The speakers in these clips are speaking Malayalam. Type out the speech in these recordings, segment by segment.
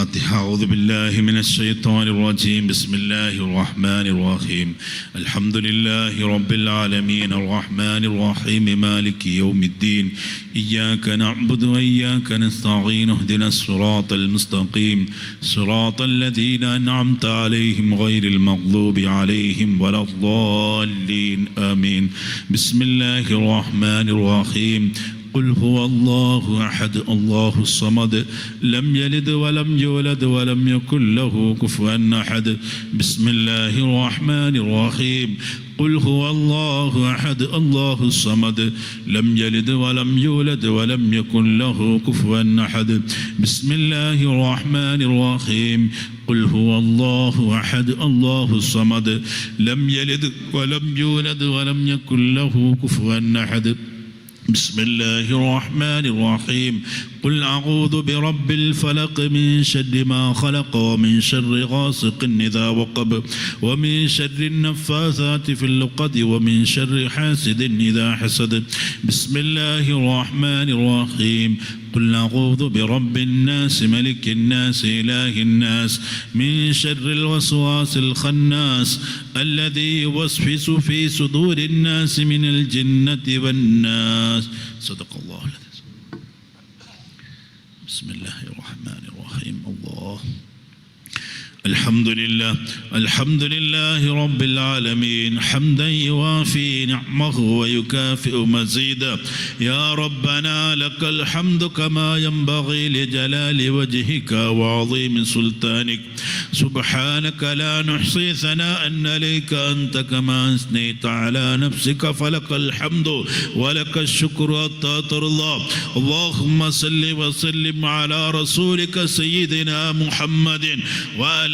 الفاتحة. أعوذ بالله من الشيطان الرجيم. بسم الله الرحمن الرحيم. الحمد لله رب العالمين الرحمن الرحيم مالك يوم الدين. إياك نعبد وإياك نستعين. اهدنا الصراط المستقيم صراط الذين أنعمت عليهم غير المغضوب عليهم ولا الضالين آمين. بسم الله الرحمن الرحيم. قل هو الله أحد الله الصمد لم يلد ولم يولد ولم يكن له كفوا أحد. بسم الله الرحمن الرحيم. قل هو الله أحد الله الصمد لم يلد ولم يولد ولم يكن له كفوا أحد. بسم الله الرحمن الرحيم. قل هو الله أحد الله الصمد لم يلد ولم يولد ولم يكن له كفوا أحد. بسم الله الرحمن الرحيم. قل أعوذ برب الفلق من شر ما خلق ومن شر غاسق إذا وقب ومن شر النفاثات في العقد ومن شر حاسد إذا حسد. بسم الله الرحمن الرحيم. قل أعوذ برب الناس ملك الناس إله الناس من شر الوسواس الخناس الذي يوسوس في صدور الناس من الجنة والناس. صدق الله العظيم. بسم الله الرحمن الرحيم. الله الحمد لله رب العالمين حمدا يوافي نعمه ويكافئ مزيدا. يا ربنا لك الحمد كما ينبغي لجلال وجهك وعظيم سلطانك. سبحانك لا نحصي ثناء عليك أنت كما أثنيت على نفسك فلك الحمد ولك الشكر حتى ترضى. اللهم صل وسلم على رسولك سيدنا محمد وعلى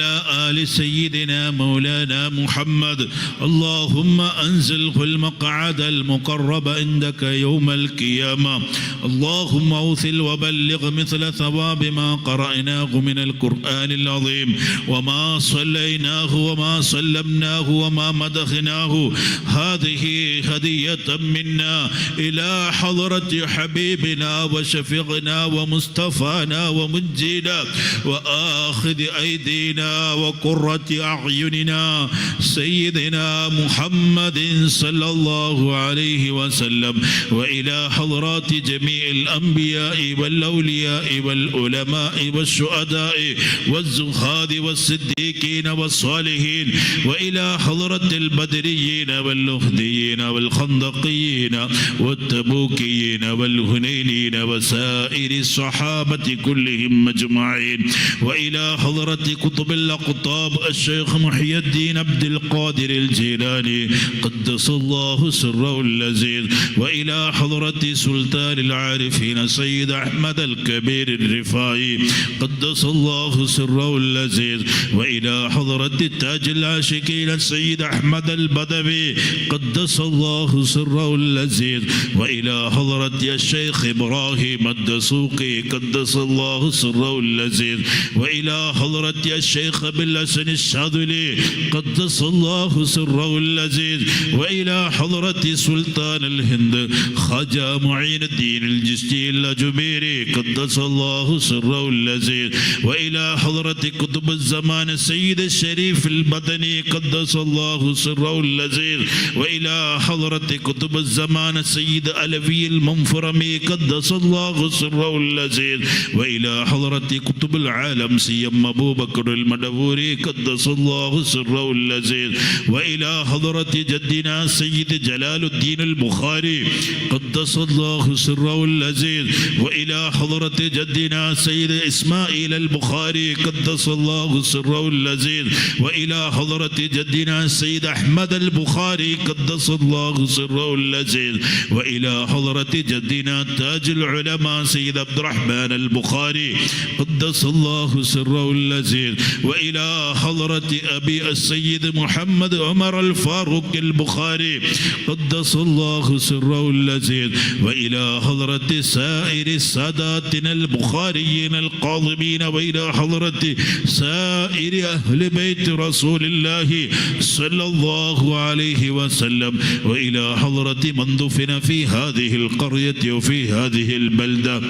آل سيدنا مولانا محمد. اللهم أنزله المقعد المقرب عندك يوم القيامة. اللهم أوثل وبلغ مثل ثواب ما قرأناه من القرآن العظيم وما صليناه وما سلمناه وما مدحناه. هذه هدية منا إلى حضرة حبيبنا وشفيعنا ومصطفانا ومنجينا وآخذ أيدينا وقرة أعيننا سيدنا محمد صلى الله عليه وسلم وإلى حضرات جميع الأنبياء والأولياء والعلماء والشهداء والزهاد والصديقين والصالحين وإلى حضرة البدريين والأحديين والخندقيين والتبوكيين والهنينين وسائر الصحابة كلهم أجمعين وإلى حضرة قطب الأقطاب الشيخ محي الدين عبد القادر الجيلاني قدس الله سره اللذيذ وإلى حضرة سلطان العارفين سيد أحمد الكبير الرفاعي قدس الله سره اللذيذ وإلى حضرة تاج العاشقين السيد أحمد البدوي قدس الله سره اللذيذ وإلى حضرة الشيخ إبراهيم الدسوقي قدس الله سره اللذيذ وإلى حضرة الشيخ بالحسن الشاذلي قدس الله سره اللذيذ وإلى حضرة سلطان الهند خواجة معين الدين الجشتي الأجميري قدس الله سره اللذيذ وإلى حضرة قطب الزمان السيد الشريف المدني قدس الله سره اللذيذ وإلى حضرة قطب الزمان السيد علوي المنفرمي قدس الله سره اللذيذ وإلى حضرة قطب العالم سيما أبو بكر المدبوري قدس الله سره اللذيذ وإلى حضرة جدنا سيد جلال الدين البخاري قدس الله سره اللذيذ وإلى حضرة جدنا سيد إسماعيل البخاري قدس الله سره اللذيذ وإلى حضرة جدنا سيد أحمد البخاري قدس الله سره اللذيذ وإلى حضرة جدنا تاج العلماء سيد عبد الرحمن البخاري قدس الله سره اللذيذ وإلى حضرة أبي السيد محمد عمر الفاروق البخاري قدس الله سره اللذيذ وإلى حضرة سائر ساداتنا البخاريين القاضمين وإلى حضرة سائر أهل بيت رسول الله صلى الله عليه وسلم وإلى حضرة من دفن في هذه القرية وفي هذه البلدة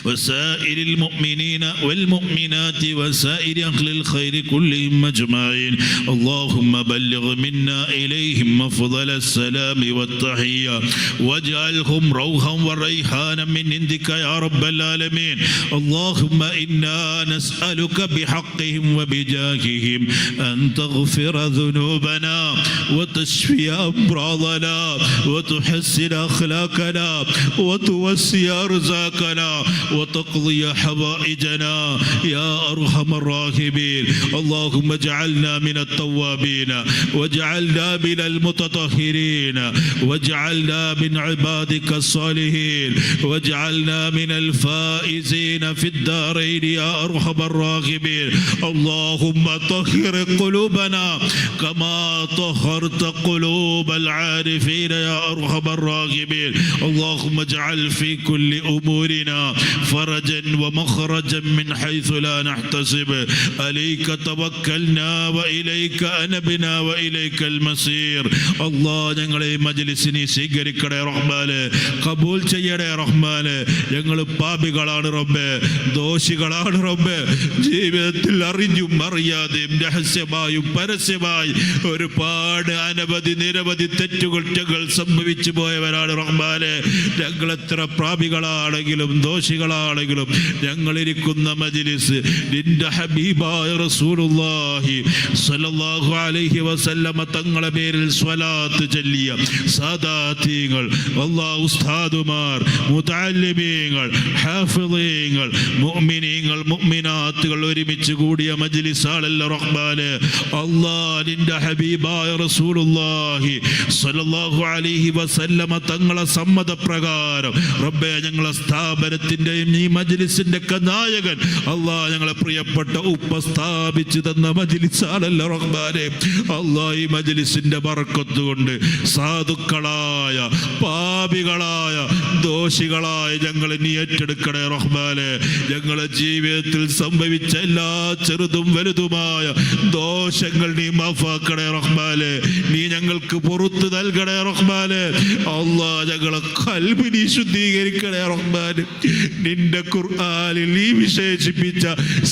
وسائر المؤمنين والمؤمنات وسائر أهل الخير كلهم أجمعين. اللهم بلغ منا إليهم أفضل السلام والتحية واجعلهم روحا وريحانا من عندك يا رب العالمين. اللهم إنا نسألك بحقهم وبجاههم أن تغفر ذنوبنا وتشفي أمراضنا وتحسن أخلاقنا وتوسع أرزاقنا وتقضي حوائجنا يا أرحم الراحمين. اللهم اجعلنا من التوابين واجعلنا من المتطهرين واجعلنا من عبادك الصالحين واجعلنا من الفائزين في الدارين يا أرحم الراحمين. اللهم طهر قلوبنا كما طهرت قلوب العارفين يا أرحم الراحمين. اللهم اجعل في كل أمورنا فرجا ومخرجا من حيث لا نحتسب. عليك توكلنا وإليك أنبنا وإليك المصير. الله ഞങ്ങളെ മജ്‌ലിസിനെ സ്വീകരിക്കണേ റഹ്മാനെ, ഖബൂൽ ചെയ്യണേ റഹ്മാനെ. ഞങ്ങൾ പാപികളാണ് റബ്ബേ, ദോഷികളാണ് റബ്ബേ. ജീവിതത്തിൽ അറിഞ്ഞും അറിയാതെയും രഹസ്യമായും പരസ്യമായി ഒരുപാട് അനവധി നിരവധി തെറ്റുകുറ്റങ്ങൾ സംഭവിച്ചു പോയവരാണ് റഹ്മാനെ. ഞങ്ങൾ എത്ര പാപികളാണെങ്കിലും ദോഷികളാണെങ്കിലും ഞങ്ങളിരിക്കുന്ന മജ്‌ലിസ് നിന്റെ ഹബീബായ റസൂലുള്ളാഹി സ്വല്ലല്ലാഹു അലൈഹി വസല്ലമ തങ്ങളുടെ പേരിൽ സ്വലാത്ത് ചൊല്ലിയ സാദാതീങ്ങൾ, അല്ലാഹു ഉസ്താദുമാർ, മുതഅല്ലിമീങ്ങൾ, ഹാഫിളീങ്ങൾ, മുഅ്മിനീങ്ങൾ, മുഅ്മിനാത്തുകൾ ഒരുമിച്ച് കൂടിയ മജ്‌ലിസാണല്ലോ റഹ്മാനെ. അല്ലാഹ് നിന്റെ ഹബീബായ റസൂലുള്ളാഹി സ്വല്ലല്ലാഹു അലൈഹി വസല്ലമ തങ്ങളെ സമ്മതപ്രകാരം റബ്ബേ ഞങ്ങളെ സ്ഥാപനത്തിൻ്റെയും ഈ മജ്‌ലിസിൻ്റെ നായകൻ അല്ലാഹ് ഞങ്ങളെ പ്രിയപ്പെട്ട ഉപ്പ സ്ഥാപിച്ചു തന്ന മജ്‌ലിസാണല്ലോ റഹ്മാനെ. അല്ലാഹ് ഈ മജ്‌ലിസിൻ്റെ ബർക്കത്ത് കൊണ്ട് സാധുക്കളായ പാപികളായ ദോഷികളായ ഞങ്ങളെ നീ ഏറ്റെടുക്കണേ റഹ്മാനെ. ഞങ്ങളെ ജീവിതത്തിൽ സംഭവിച്ച എല്ലാ ചെറുതും വലുതുമായ ദോഷങ്ങൾ നീ മാഫാക്കണേ റഹ്മാനെ. നീ ഞങ്ങൾക്ക് പുറത്തു നൽകണേ റഹ്മാനെ. അല്ലാഹ് ഞങ്ങളെ ഖൽബ് നീ ശുദ്ധീകരിക്കണേ റഹ്മാനെ. നിന്റെ ഖുർആനിൽ നീ വിശേഷിപ്പിച്ച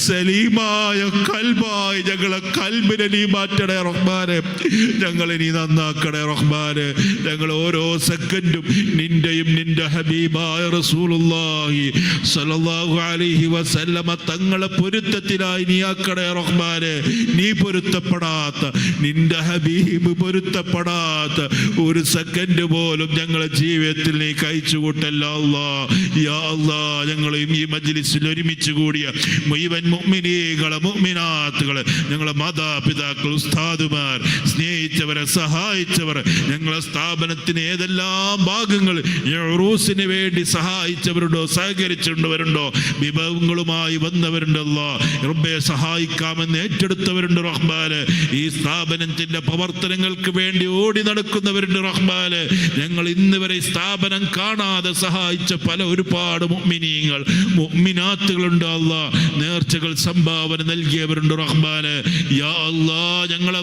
സലീമായ ഖൽബായി ഞങ്ങളെ ഖൽബിനെ നീ മാറ്റണേ റഹ്മാനെ. ഞങ്ങളെ നീ നന്നാക്കണേ റഹ്മാനെ. ഞങ്ങൾ ഓരോ സെക്കൻഡും നിന്റെയും നിന്റെ ഹബീബായ റസൂലുള്ളാഹി സ്വല്ലല്ലാഹു അലൈഹി വസല്ലമ തങ്ങളെ പൊരുത്തത്തിലായി നീ ആക്കണേ റഹ്മാനെ. നീ പൊരുത്തപ്പെടാത്ത, നിന്റെ ഹബീബ് പൊരുത്തപ്പെടാത്ത ഒരു സെക്കൻഡ് പോലും ഞങ്ങളെ ജീവിതത്തിൽ നീ കഴിച്ചു കൂട്ടല്ലോ അല്ലാഹ്. യാ അല്ലാഹ് ഞങ്ങളെയും ഈ മജ്‌ലിസിൽ ഒരുമിച്ച് കൂടിയ മുഴുവൻ മുഅ്മിനീകളെ മുഅ്മിനാത്തുകളെ, ഞങ്ങളെ മാതാപിതാക്കൾ, ഉസ്താദുമാർ, സ്നേഹിച്ചവരെ, സഹായിച്ചവർ, ഞങ്ങളെ സ്ഥാപനത്തിന് ഏതെല്ലാം ഭാഗങ്ങൾ ഉറൂസിന് വേണ്ടി സഹായിച്ചവരുണ്ടോ, സഹകരിച്ചിട്ടുണ്ടവരുണ്ടോ, വിഭവങ്ങളുമായി വന്നവരുണ്ട് അല്ലാഹ്. റബ്ബേ സഹായിക്കാമെന്ന് ഏറ്റെടുത്തവരുണ്ട് റഹ്മാനെ. ഈ സ്ഥാപനത്തിന്റെ പ്രവർത്തനങ്ങൾക്ക് വേണ്ടി ഓടി നടക്കുന്നവരുണ്ട് റഹ്മാനെ. ഞങ്ങൾ ഇന്ന് വരെ സ്ഥാപനം കാണാതെ സഹായിച്ച പല ഒരുപാട് മുഅ്മിനീങ്ങൾ, മുഅ്മിനാത്തുകളുണ്ട് അല്ലാഹ്. നേർച്ചകൾ സംഭാവന നൽകിയവരുണ്ട് റഹ്മാനെ. യാ അല്ലാഹ് ഞങ്ങളെ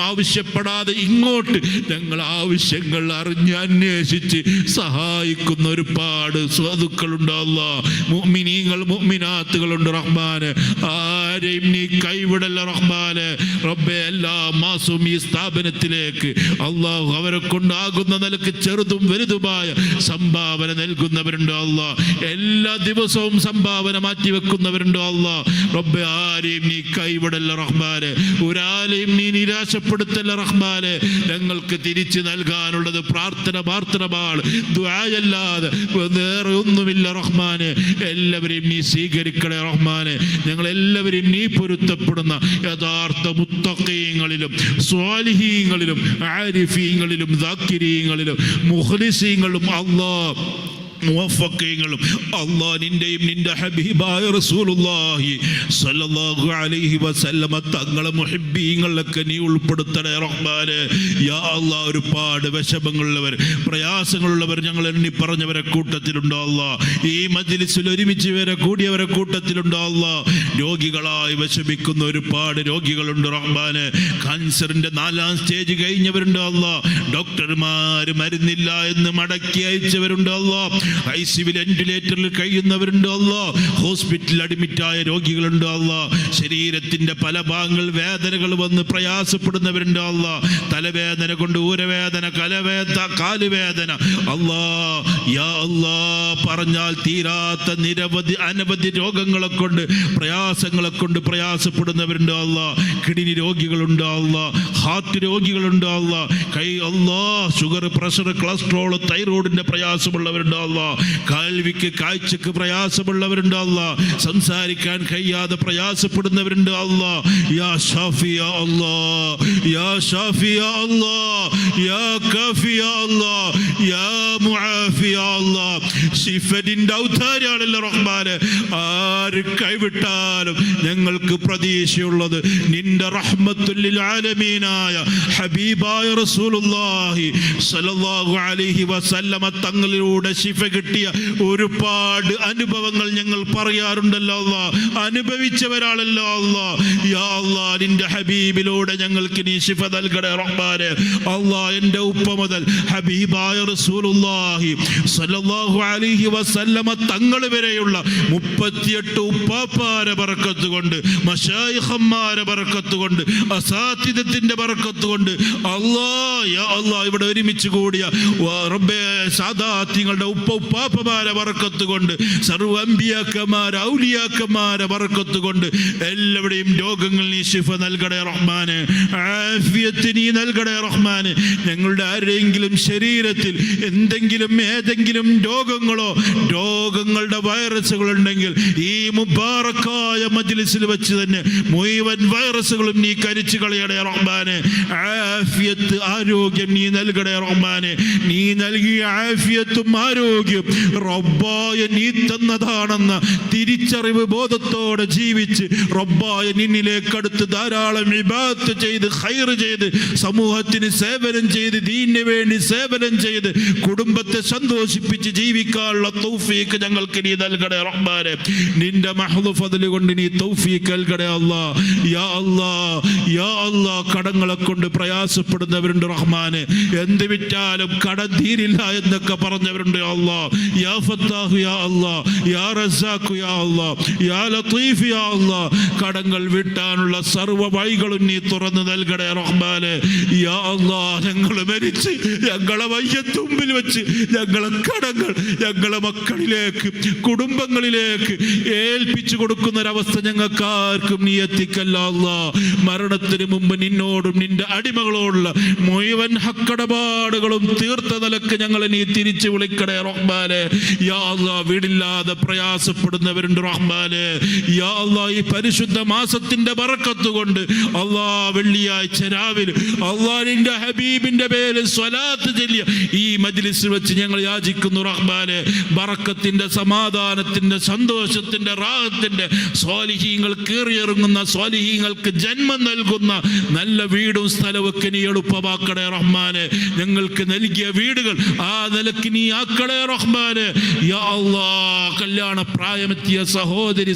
ആവശ്യപ്പെടാതെ ഇങ്ങോട്ട് ഞങ്ങൾ ആവശ്യങ്ങൾ അറിഞ്ഞ് അന്വേഷിച്ച് സഹായിക്കുന്ന ഒരുപാട് സാധുക്കളുണ്ട് അല്ലാഹ്. മുഅ്മിനീങ്ങൾ, മുഅ്മിനാത്തുകളുണ്ട് റഹ്മാനെ. ആരെയും നീ കൈവിടല്ല റഹ്മാനെ. റബ്ബേ എല്ലാ മാസവും ഈ സ്ഥാപനത്തിലേക്ക് അല്ലാഹു അവരെ കൊണ്ടാകുന്ന നിലക്ക് ചെറുതും വലുതുമായ സംഭാവന നൽകുന്നവരുണ്ട് അല്ലാഹ്. എല്ലാ ദിവസവും സംഭാവന മാറ്റിവെക്കുന്നവരുണ്ട് അല്ലാഹ്. റബ്ബേ ആരെയും നീ കൈവിടല്ല റഹ്മാനെ. ഒരാളെയും നീ നിരാശപ്പെടുത്തല്ല റഹ്മാനെ. ഞങ്ങൾക്ക് തിരിച്ചു നൽകാനുള്ളത് പ്രാർത്ഥന മാത്രമാണ്, ദുആയല്ലാതെ വേറെ ഒന്നുമില്ല റഹ്മാനെ. എല്ലാവരെയും നീ സ്വീകരിക്കണേ റഹ്മാനെ. ഞങ്ങളെല്ലാവരെയും നീ പൊരുത്തപ്പെടുന്ന യഥാർത്ഥ മുത്തഖീങ്ങളിലും സ്വാലിഹീങ്ങളിലും ആരിഫീങ്ങളിലും ദാക്കിരീങ്ങളിലും മുഖ്ലിസീങ്ങളും അല്ലാഹ് മുവഫഖീങ്ങളും അല്ലാഹ് നിന്റെയും നിന്റെ ഹബീബായ റസൂലുള്ളാഹി സ്വല്ലല്ലാഹു അലൈഹി വസല്ലമ തങ്ങളെ മുഹിബ്ബീങ്ങളിലൊക്കെ നീ ഉൾപ്പെടുത്തണേ റഹ്മാനെ. യാ അല്ലാഹ് ഒരുപാട് വിഷമങ്ങളുള്ളവർ, പ്രയാസങ്ങളുള്ളവർ ഞങ്ങൾ എണ്ണി പറഞ്ഞവരെ കൂട്ടത്തിലുണ്ടോ അല്ലാഹ്. ഈ മജ്‌ലിസിൽ ഒരുമിച്ച് വരെ കൂടിയവരെ കൂട്ടത്തിലുണ്ടോ അല്ലാഹ്. രോഗികളായി വിഷമിക്കുന്ന ഒരുപാട് രോഗികളുണ്ട് റഹ്മാനെ. ക്യാൻസറിന്റെ 4ാം സ്റ്റേജ് കഴിഞ്ഞവരുണ്ട് അല്ലാഹ്. ഡോക്ടർമാർ മരുന്നില്ല എന്ന് മടക്കി അയച്ചവരുണ്ട് അല്ലാഹ്. ICU വെന്റിലേറ്ററിൽ കഴിയുന്നവരുണ്ട് അല്ലാ, ഹോസ്പിറ്റലിൽ അഡ്മിറ്റായ രോഗികളുണ്ട് അല്ലാ, ശരീരത്തിന്റെ പല ഭാഗങ്ങൾ വേദനകൾ വന്ന് പ്രയാസപ്പെടുന്നവരുണ്ട് അല്ലാ, തലവേദന കൊണ്ട് ഊരവേദന, കാലുവേദന അല്ലാ, യാ അല്ലാ, പറഞ്ഞാൽ തീരാത്ത നിരവധി അനവധി രോഗങ്ങളെ കൊണ്ട് പ്രയാസങ്ങളെ കൊണ്ട് പ്രയാസപ്പെടുന്നവരുണ്ട് അല്ലാ, കിഡ്നി രോഗികളുണ്ട് അല്ലാ, ഹാർട്ട് രോഗികളുണ്ട് അല്ലാ, അല്ലാ, ഷുഗർ, പ്രഷർ, കൊളസ്ട്രോൾ, തൈറോയിഡിന്റെ പ്രയാസമുള്ളവരുണ്ട് അല്ലാ, കേൾവിക്ക് കാഴ്ചക്ക് പ്രയാസമുള്ളവരുണ്ട് അല്ലാ, സംസാരിക്കാൻ കഴിയാതെ പ്രയാസപ്പെടുന്നവരുണ്ട് അല്ലാ, യാ ഷാഫി യാ അല്ലാ, യാ ഷാഫി യാ അല്ലാ, യാ കാഫി യാ അല്ലാ, യാ മുആഫി യാ അല്ലാ, ശിഫദിന്റെ ഔദാര്യാണല്ലോ റഹ്മാനെ. ആര് കൈവിട്ടാലും ഞങ്ങൾക്ക് പ്രതീക്ഷയുള്ളത് നിന്റെ റഹ്മത്തുൽ ലിൽ ആലമീനായ ഹബീബായ റസൂലുള്ളാഹി സ്വല്ലല്ലാഹു അലൈഹി വസല്ലമ തങ്ങളിലൂടെ ശിഫ കിട്ടിയ ഒരുപാട് അനുഭവങ്ങൾ ഞങ്ങൾ പറയാറുണ്ടല്ലോ അല്ലാ, അനുഭവിച്ചവരാണല്ലോ അല്ലാ. യാ അല്ലാ, നിന്റെ ഹബീബിലൂടെ ഞങ്ങൾക്ക് നീ ശിഫ നൽകണേ റഹ്മാനെ. അല്ലാ, എൻ്റെ ഉപ്പ മുതൽ ഹബീബായ റസൂലുള്ളാഹി സ്വല്ലല്ലാഹു അലൈഹി വസല്ലമ തങ്ങൾ വരെയുള്ള 38 ഉപ്പാപ്പാരെ ബറക്കത്ത് കൊണ്ട്, മശായിഖന്മാരെ ബറക്കത്ത് കൊണ്ട്, അസാതിദത്തിന്റെ ബറക്കത്ത് കൊണ്ട് അല്ലാ, യാ അല്ലാ, ഇവിടെ ഒരുമിച്ച് കൂടിയ റബ്ബേ സാദാത്യങ്ങളുടെ ഉപ്പാപ്പമാരെ ബറക്കത്ത് കൊണ്ട്, സർവ്വ അമ്പിയാക്കന്മാരെ ഔലിയാക്കന്മാരെ ബറക്കത്ത് കൊണ്ട് എല്ലാവരുടെയും രോഗങ്ങൾ നീ ശിഫ നൽകണേ റഹ്മാനെ, ആഫിയത്ത് നീ നൽകണേ റഹ്മാനെ. ഞങ്ങളുടെ ആരെങ്കിലും ശരീരത്തിൽ ഏതെങ്കിലും രോഗങ്ങളുടെ വൈറസുകൾ ഉണ്ടെങ്കിൽ ഈ മുബാറക്കായ മജ്ലിസിൽ വെച്ച് തന്നെ മുഴുവൻ വൈറസുകളും നീ കരിച്ചു കളയണേ റഹ്മാനെ. ആഫിയത്ത്, ആരോഗ്യം നീ നൽകണേ റഹ്മാനെ. നീ നൽകിയ ആഫിയത്തും ആരോഗ്യം റബ്ബായ നീ തന്നതാണെന്ന തിരിച്ചറിവ് ബോധത്തോടെ ജീവിച്ച് റബ്ബായ നിന്നിലേക്ക് അടുത്ത് ധാരാളം ഇബാദത്ത് ചെയ്ത് ഖൈർ ചെയ്ത് സമൂഹത്തിന് സേവനം ചെയ്ത് ദീനിന് വേണ്ടി സേവനം ചെയ്ത് കുടുംബത്തെ സന്തോഷിപ്പിച്ച് ജീവിക്കാനുള്ള തൗഫീഖ് ഞങ്ങൾക്ക് നീ നൽകണേ റഹ്മാനെ. നിന്റെ മഹ്ദു ഫദ്ൽ കൊണ്ട് നീ തൗഫീഖ് നൽകണേ അല്ലാ. യാ അല്ലാ, യാ അല്ലാ, കടങ്ങളെ കൊണ്ട് പ്രയാസപ്പെടുന്നവരുണ്ട് റഹ്മാനെ. എന്ത് വിറ്റാലും കടം തീരില്ല എന്നൊക്കെ പറഞ്ഞവരുണ്ട് അല്ലാ. യാ ഫത്താഹു യാ അല്ലാ, യാ റസാഖു യാ അല്ലാ, യാ ലത്തീഫ് യാ അല്ലാ, കടങ്ങൾ വിട്ടാനുള്ള സർവ്വ വഴികളും നീ തുറന്നു നൽകണേ റഹ്മാനെ. യാ അല്ലാ, ഞങ്ങൾ മരിച്ച് ഞങ്ങളെ വയ്യത്തുമ്പിൽ വെച്ച് ഞങ്ങളെ കടങ്ങൾ ഞങ്ങളെ മക്കളിലേക്ക് കുടുംബങ്ങളിലേക്ക് ഏൽപ്പിച്ചു കൊടുക്കുന്ന ഒരവസ്ഥ ഞങ്ങൾക്ക് ആർക്കും നീ എത്തിക്കല്ല അല്ലാ. മരണത്തിന് മുമ്പ് നിന്നോടും നിന്റെ അടിമകളോടുള്ള മുഴുവൻ ഹക്കടപാടുകളും തീർത്ത നിലക്ക് ഞങ്ങളെ നീ തിരിച്ചു വിളിക്കണേ റഹ്മാനെ. യാ അല്ലാ, വീടില്ലാതെ പ്രയാസപ്പെടുന്നവരുണ്ട് റഹ്മാനെ. യാ അല്ലാ, ഈ പരിശുദ്ധ മാസത്തിന്റെ ബറക്കത്ത് കൊണ്ട് അല്ലാ, വെള്ളിയാഴ്ച രാവിലെ അല്ലാ നിന്റെ ഹബീബിന്റെ പേരിൽ സ്വലാത്ത് ചൊല്ലിയ ഈ മജ്ലിസ് വെച്ച് ഞങ്ങൾ യാചിക്കുന്നു റഹ്മാനെ. ബറക്കത്തിന്റെ, സമാധാനത്തിന്റെ, സന്തോഷത്തിന്റെ, റാഹത്തിന്റെ, സ്വാലിഹീങ്ങൾ കീറിയിറങ്ങുന്ന സ്വാലിഹീങ്ങൾക്ക് ജന്മം നൽകുന്ന നല്ല വീടും സ്ഥലമൊക്കെ നീ എളുപ്പമാക്കണേ റഹ്മാനെ. ഞങ്ങൾക്ക് നൽകിയ വീടുകൾ ആ നിലക്ക് നീ ആക്കണേ റഹ്മാനെ. യാ അല്ലാ, കല്യാണ പ്രായമെത്തിയ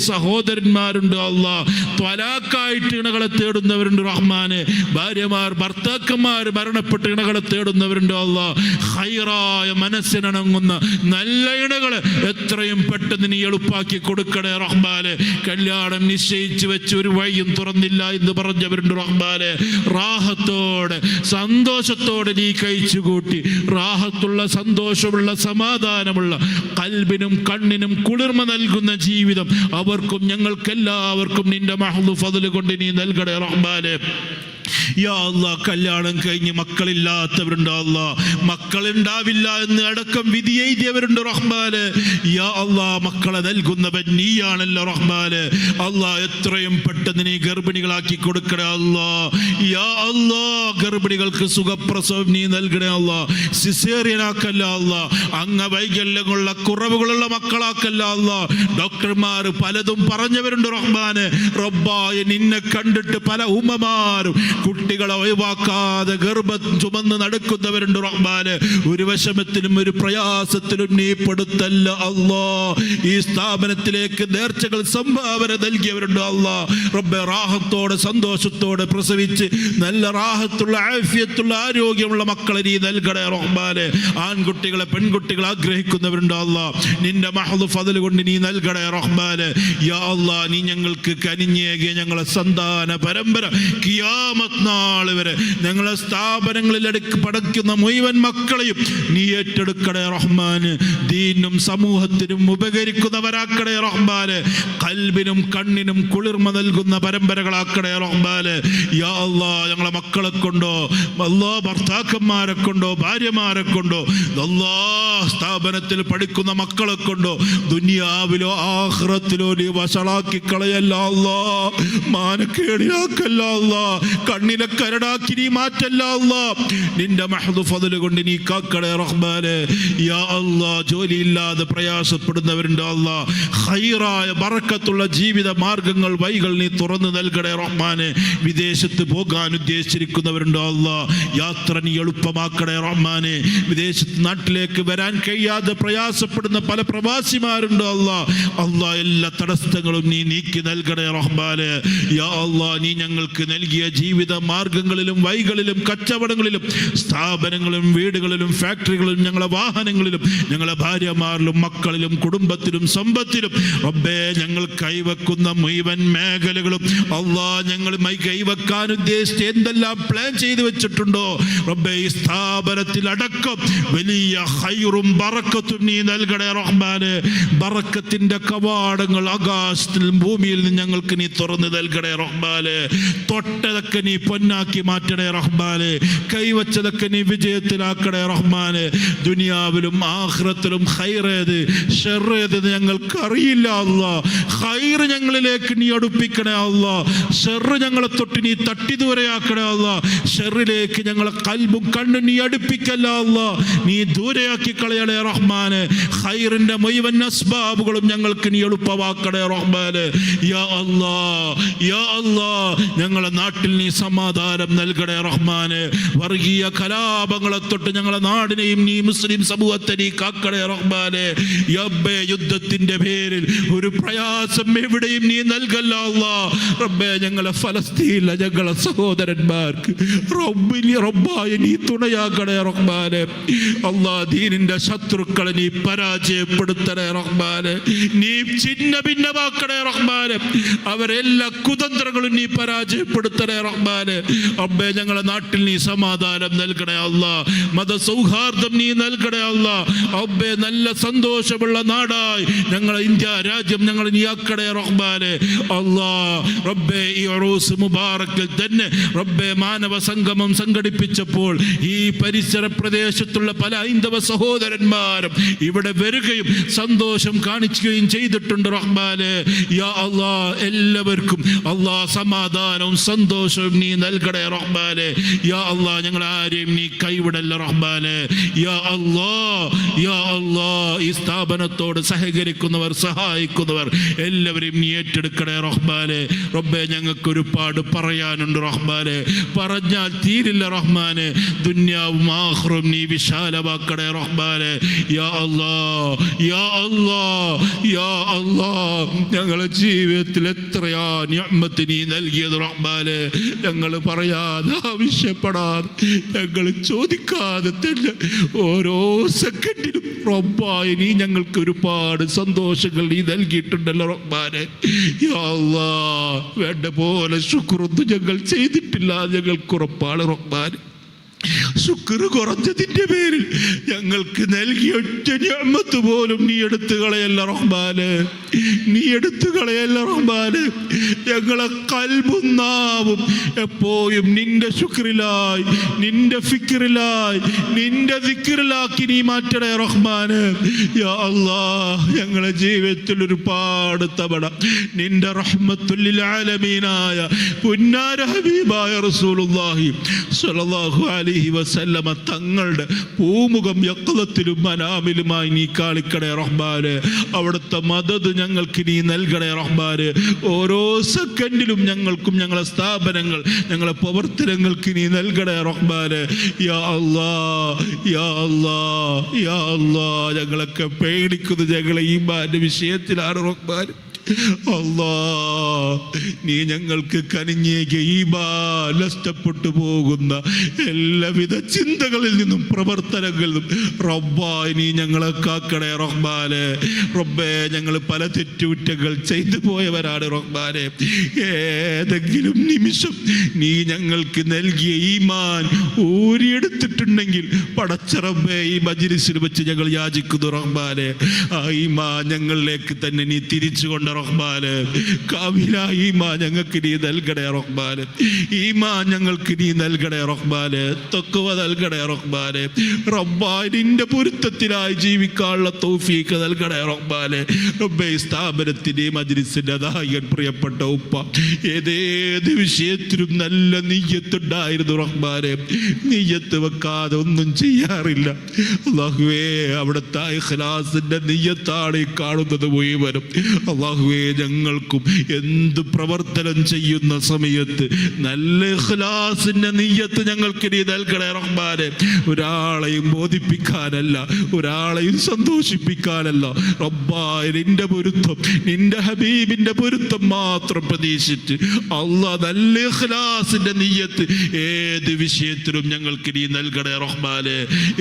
സഹോദരന്മാരുണ്ട് അല്ലാ, ത്വലാഖായിട്ട് ഇണകളെ തേടുന്നവരുണ്ട് റഹ്മാനെ. ഭാര്യമാർ, ഭർത്താക്കന്മാർ മരണപ്പെട്ട് ഇണകളെ തേടുന്നവരുണ്ട് അല്ലാ. ഖൈറായ മനസ്സിനണങ്ങുന്ന നല്ല ഇണകളെ എത്രയും പെട്ടെന്ന് നീ എളുപ്പാക്കി കൊടുക്കണേ റഹ്മാനെ. കല്യാണം നിശ്ചയിച്ചു വെച്ച് ഒരു വഴിയും തുറന്നില്ല എന്ന് പറഞ്ഞവരുണ്ട് റഹ്മാനെ. റാഹത്തോടെ സന്തോഷത്തോടെ നീ കഴിച്ചുകൂട്ടി റാഹത്തുള്ള, സന്തോഷമുള്ള, സമാധാനമുള്ള, കൽബിനും കണ്ണിനും കുളിർമ നൽകുന്ന ജീവിതം അവർക്കും ഞങ്ങൾക്കെല്ലാവർക്കും നിന്റെ മഹ്ദു ഫദ്ൽ കൊണ്ട് നീ നൽകണേ റഹ്മാനെ. യാ അല്ലാ, കല്യാണം കഴിഞ്ഞ് മക്കളില്ലാത്തവരുണ്ട് അല്ലാ, മക്കളുണ്ടാവില്ല എന്ന് അടക്കം വിധി എഴുതിയവരുണ്ട് റഹ്മാനെ. യാ അല്ലാ, മക്കളെ നൽകുന്നവൻ നീയാണല്ലോ റഹ്മാനെ. അല്ലാ, എത്രയും പെട്ടെന്ന് നീ ഗർഭിണികളാക്കി കൊടുക്കണേ അല്ലാ. യാ അല്ലാ, ഗർഭിണികൾക്ക് സുഖപ്രസവം നീ നൽകണേ അല്ലാ. സിസേറിയനാക്കല്ല അല്ലാ, അംഗവൈകല്യങ്ങളുള്ള കുറവുകളുള്ള മക്കളാക്കല്ല അല്ലാ. ഡോക്ടർമാർ പലതും പറഞ്ഞവരുണ്ട് റഹ്മാനെ. റബ്ബായ നിന്നെ കണ്ടിട്ട് പല ഉമ്മമാരും കുട്ടികളെ ഒഴിവാക്കാതെ ഗർഭം ചുമന്ന് നടക്കുന്നവരുണ്ട് റഹ്മാനെ. ഒരു വിഷമത്തിലും ഒരു പ്രയാസത്തിലും നീ പെടുത്തല്ല അല്ലാ. ഈ സ്ഥാപനത്തിലേക്ക് നേർച്ചകൾ സംഭാവന നൽകിയവരുണ്ട് അല്ലാ. റബ്ബേ, റാഹത്തോടെ സന്തോഷത്തോടെ പ്രസവിച്ച് നല്ല റാഹത്തുള്ള ആഫിയത്തുള്ള ആരോഗ്യമുള്ള മക്കളെ നീ നൽകണേ റഹ്മാനെ. ആൺകുട്ടികളെ പെൺകുട്ടികളെ ആഗ്രഹിക്കുന്നവരുണ്ട് അല്ലാ. നിന്റെ മഹദ് ഫദ്ൽ കൊണ്ട് നീ നൽകണേ റഹ്മാനെ. യാ അല്ലാ, നീ ഞങ്ങൾക്ക് കനിഞ്ഞേകിയ ഞങ്ങളെ സന്താന പരമ്പര ഖിയാമത്ത് നാൾ വരെ ഞങ്ങളെ സ്ഥാപനങ്ങളിൽ പടക്കുന്ന മുഴുവൻ മക്കളെയും നീ ഏറ്റെടുക്കണേ റഹ്മാന്. ദീനും സമൂഹത്തിനും ഉപകരിക്കുന്നവരാക്കണേ റഹ്മാന്. ഖൽബിനും കണ്ണിനും കുളിർമ നൽകുന്ന പരമ്പരകളാക്കണേ റഹ്മാന്. യാ അല്ലാ, ഞങ്ങളെ മക്കളെ കൊണ്ടോ അല്ലാ, ഭർത്താക്കന്മാരെ കൊണ്ടോ ഭാര്യമാരെ കൊണ്ടോ അല്ലാ, സ്ഥാപനത്തിൽ പഠിക്കുന്ന മക്കളെ കൊണ്ടോ ദുനിയാവിലോ ആഖിറത്തിലോ നീ വഷളാക്കി കളയല്ല അല്ലാ. മാനക്കേടിലാക്കല്ല അല്ലാ. കണ്ണിലെ കരടാക്കി നീ മാറ്റല്ല അല്ലാ. നിന്റെ മഹദ് ഫദ്ൽ കൊണ്ട് നീ കാക്കണേ റഹ്മാനെ. യാ അല്ലാ, ജോലിയില്ലാതെ പ്രയാസപ്പെടുന്നവരുണ്ട് അല്ലാ. ഖൈറായ ബറക്കത്തുള്ള ജീവിത മാർഗങ്ങൾ വഴികൾ നീ തുറന്നു നൽകണേ റഹ്മാനെ. വിദേശത്ത് പോകാൻ ഉദ്ദേശിച്ചിരിക്കുന്നവരുണ്ട് അല്ലാ. യാത്ര നീ എളുപ്പമാക്കണേ റഹ്മാനെ. വിദേശത്ത് നാട്ടിലേക്ക് വരാൻ കഴിയാതെ പ്രയാസപ്പെടുന്ന പല പ്രവാസിമാരുണ്ട് അല്ലാ. അല്ലാ, എല്ലാ തടസ്സങ്ങളും നീ നീക്കി നൽകണേ റഹ്മാനെ. യാ അല്ലാ, നീ ഞങ്ങൾക്ക് നൽകിയ ജീവിത മാർഗങ്ങളിലും വഴികളിലും കച്ചവടങ്ങളിലും സ്ഥാപനങ്ങളിലും വീടുകളിലും ഫാക്ടറികളിലും ഞങ്ങളെ വാഹനങ്ങളിലും ഞങ്ങളെ ഭാര്യമാരിലും മക്കളിലും കുടുംബത്തിലും സമ്പത്തിലും റബ്ബേ, ഞങ്ങൾ കൈവെക്കുന്ന മുഴുവൻ മേഖലകളും അല്ലാ, ഞങ്ങൾ കൈവെക്കാൻ ഉദ്ദേശിച്ച് എന്തെല്ലാം പ്ലാൻ ചെയ്തു വെച്ചിട്ടുണ്ടോ റബ്ബേ, ഈ സ്ഥാപനത്തിൽ അടക്കം വലിയ ഖൈറും ബറക്കത്തും നീ നൽകണേ റഹ്മാനെ. ബറക്കത്തിന്റെ കവാടങ്ങൾ ആകാശത്തിലും ഭൂമിയിൽ നിന്ന് ഞങ്ങൾക്ക് നീ തുറന്നു നൽകണേ റഹ്മാനെ. തൊട്ടതൊക്കെ നീ പൊന്നാക്കി മാറ്റണേ റഹ്മാനെ. കൈവച്ചതൊക്കെ നീ വിജയത്തിലാക്കണേ റഹ്മാനെ. ദുനിയാവിലും ആഖിറത്തിലും ഖൈറേത് ഷർറേത് ഞങ്ങൾക്ക് അറിയില്ല അല്ലാ. ഖൈർ ഞങ്ങളിലേക്ക് നീ അടുപ്പിക്കണേ അല്ലാ. ഷർറ് ഞങ്ങളെ തൊട്ട് നീ തട്ടി ദൂരെയാക്കണേ അല്ലാ. ഷർറിലേക്ക് ഞങ്ങളെ ഖൽബും കണ്ണും നീ അടുപ്പിക്കല്ല അല്ലാ. നീ ദൂരെയാക്കി കളയണേ റഹ്മാനെ. ഖൈറിന്റെ മുഴുവൻ അസ്ബാബുകളും ഞങ്ങൾക്ക് നീ എളുപ്പമാക്കണേ റഹ്മാനെ. യാ അല്ലാ, യാ അല്ലാ, ഞങ്ങളെ നാട്ടിൽ നീ സമാധാനം നൽകണേ റഹ്മാനെ. വർഗീയ കലാപങ്ങളെ തൊട്ട് ഞങ്ങളെ നാടിനെയും നീ മുസ്ലിം സമൂഹത്തെ നീ കാക്കണേ റഹ്മാനെ. റബ്ബേ, യുദ്ധത്തിന്റെ പേരിൽ ഒരു പ്രയാസം എവിടെയും നീ നൽകല്ല അല്ലാ. റബ്ബേ, ഞങ്ങളെ ഫലസ്തീനിലെ ഞങ്ങളെ സഹോദരന്മാർക്ക് റബ്ബായ നീ തുണയാക്കണേ റഹ്മാനെ. അല്ലാ, ദീനിന്റെ ശത്രുക്കളെ നീ പരാജയപ്പെടുത്തണേ റഹ്മാനെ. നീ ചിഹ്ന ഭിന്നമാക്കണേ റഹ്മാനെ. അവരെല്ലാ കുതന്ത്രങ്ങളും നീ പരാജയപ്പെടുത്തണേ റഹ്മാനെ. റബ്ബേ, ഞങ്ങളെ നാട്ടിൽ നീ സമാധാനം നൽകണേ അല്ലാ. മതസൗഹാർദ്ദം നീ നൽകണേ അല്ലാ. റബ്ബേ, നല്ല സന്തോഷമുള്ള നാടായി ഞങ്ങളെ ഇന്ത്യ രാജ്യം ഞങ്ങൾ നീ ആക്കണേ റഹ്മാനെ. അല്ലാ, റബ്ബേ, ഈ ഉറൂസ് മുബാറക്കിൽ തന്നെ റബ്ബേ മാനവ സംഗമം സംഘടിപ്പിച്ചപ്പോൾ ഈ പരിസര പ്രദേശത്തുള്ള പല ഹൈന്ദവ സഹോദരന്മാരും ഇവിടെ വരികയും സന്തോഷം കാണിക്കുകയും ചെയ്തിട്ടുണ്ട് റഹ്മാനെ. യാ അല്ലാ, എല്ലാവർക്കും അല്ലാ സമാധാനവും സന്തോഷവും നീ നൽകണേ റഹ്മാനെ. യാ അല്ലാ, ഞങ്ങൾ ആരെയും നീ കൈവിടല്ല റഹ്മാനെ. യാ അല്ലാ, യാ അല്ലാ, ഈ സ്ഥാപനത്തോട് സഹകരിക്കുന്നവർ സഹായിക്കുന്നവർ എല്ലാവരെയും നീ ഏറ്റെടുക്കണേ റഹ്മാനെ. റബ്ബേ, ഞങ്ങൾക്ക് ഒരുപാട് പറയാനുണ്ട് റഹ്മാനെ. പറഞ്ഞാൽ തീരില്ല റഹ്മാനെ. ദുനിയാവും ആഖിറവും നീ വിശാലമാക്കണേ റഹ്മാനെ. യാ അല്ലാ, യാ അല്ലാ, യാ അല്ലാ, ഞങ്ങളെ ജീവിതത്തിൽ എത്രയാ നിഅമത്ത് നീ നൽകിയത് റഹ്മാനെ. ഞങ്ങൾ പറയാതെ ആവശ്യപ്പെടാതെ ഞങ്ങൾ ചോദിക്കാതെ തന്നെ ഓരോ സെക്കൻഡിലും റബ്ബായ നീ ഞങ്ങൾക്ക് ഒരുപാട് സന്തോഷങ്ങൾ നീ നൽകിയിട്ടുണ്ടല്ലോ റഹ്മാനെ. യാ അല്ലാ, വേണ്ട പോലെ ശുക്രൊന്നും ഞങ്ങൾ ചെയ്തിട്ടില്ല, ഞങ്ങൾക്ക് ഉറപ്പാണ് റഹ്മാനെ. ശുക്ർ കുറഞ്ഞതിന്റെ പേരിൽ ഞങ്ങൾക്ക് നൽകിയ ഒറ്റ നിഅമത്ത് പോലും നീ എടുത്തു കളയല്ല റഹ്മാനെ. നീ എടുത്തു കളയല്ല റഹ്മാനെ. ഞങ്ങളെ ഖൽബും നാവും എപ്പോഴും നിന്റെ ശുക്രിലായി, നിന്റെ ഫിക്റിലായി, നിന്റെ ദിക്റിലാക്കി നീ മാറ്റണേ റഹ്മാനെ. യാ അല്ലാഹ്, ഞങ്ങളെ ജീവിതത്തിൽ ഒരുപാട് തവണ നിന്റെ റഹ്മത്തുൽ ലിൽ ആലമീനായ പുന്നാര ഹബീബായ റസൂലുള്ളാഹി സ്വല്ലല്ലാഹു അലൈഹി വസല്ലമ തങ്ങളുടെ പൂമുഖം യഖ്ലത്തിലും മനാമിലുമായി നീ കാണിക്കണേ റഹ്മാനെ. അവിടുത്തെ മദദ് ഞങ്ങൾക്ക് നീ നൽകണേ റഹ്മാനെ. ഓരോ സെക്കൻഡിലും ഞങ്ങൾക്കും ഞങ്ങളെ സ്ഥാപനങ്ങൾ ഞങ്ങളെ പ്രവർത്തനങ്ങൾക്ക് നീ നൽകണേ റഹ്മാനെ. യാ അല്ലാഹ് യാ അല്ലാഹ് യാ അല്ലാഹ്, ഞങ്ങളൊക്കെ പേടിക്കുന്നത് ഞങ്ങളെ ഈമാന്റെ വിഷയത്തിലാണ് റഹ്മാൻ. അല്ലാ, നീ ഞങ്ങൾക്ക് കനിഞ്ഞേകിയ ഈമാൻ നഷ്ടപ്പെട്ടു പോകുന്ന എല്ലാവിധ ചിന്തകളിൽ നിന്നും പ്രവർത്തനങ്ങളിൽ നിന്നും റബ്ബായി നീ ഞങ്ങളെ കാക്കണേ റഹ്മാനെ. റബ്ബേ, ഞങ്ങൾ പല തെറ്റുകുറ്റങ്ങൾ ചെയ്തു പോയവരാണ് റഹ്മാനെ. ഏതെങ്കിലും നിമിഷം നീ ഞങ്ങൾക്ക് നൽകിയ ഈമാൻ ഊരിയെടുത്തിട്ടുണ്ടെങ്കിൽ പടച്ച റബ്ബേ, ഈ മജ്‌ലിസിൽ വെച്ച് ഞങ്ങൾ യാചിക്കുന്നു റഹ്മാനെ, ആ ഈമാൻ ഞങ്ങളിലേക്ക് തന്നെ നീ തിരിച്ചു കൊണ്ട് റഹ്മാനെ. കാമിലായ ഈമാൻ ഞങ്ങൾക്ക് നീ നൽകണേ റഹ്മാനെ. ഈമാൻ ഞങ്ങൾക്ക് നീ നൽകണേ റഹ്മാനെ. തഖ്വ നൽകണേ റഹ്മാനെ. റബ്ബായി നിന്റെ പൊരുത്തത്തിലായി ജീവിക്കാനുള്ള തൗഫീഖ് നൽകണേ റഹ്മാനെ. റബ്ബേ, സ്ഥാപനത്തിന്റെ മജ്‌ലിസിന്റെ നായകൻ പ്രിയപ്പെട്ട ഉപ്പ ഏതേത് വിഷയത്തിലും നല്ല നിയ്യത്തുണ്ടായിരുന്നു റഹ്മാനെ. നിയ്യത്ത് വെക്കാതെ ഒന്നും ചെയ്യാറില്ല അല്ലാഹുവേ. അവിടുത്തെ ഇഖ്ലാസിന്റെ നിയ്യത്താണ് ഈ കാണുന്നത് മുഴുവനും. അല്ലാഹുവേ, ഞങ്ങൾക്കും എന്ത് പ്രവർത്തനം ചെയ്യുന്ന സമയത്ത് നല്ല ഇഖ്ലാസിന്റെ നിയ്യത്ത് ഞങ്ങൾക്ക് നീ നൽകണേ റഹ്മാനെ. ഒരാളെയും ബോധിപ്പിക്കാനല്ല, ഒരാളെയും സന്തോഷിപ്പിക്കാനല്ല റബ്ബായ, നിന്റെ പൊരുത്തം, നിന്റെ ഹബീബിന്റെ പൊരുത്തം മാത്രം പ്രതീക്ഷിച്ച് അല്ലാഹ് നല്ല ഇഖ്ലാസിന്റെ നിയ്യത്ത് ഏത് വിഷയത്തിലും ഞങ്ങൾക്ക് നീ നൽകണേ റഹ്മാനെ.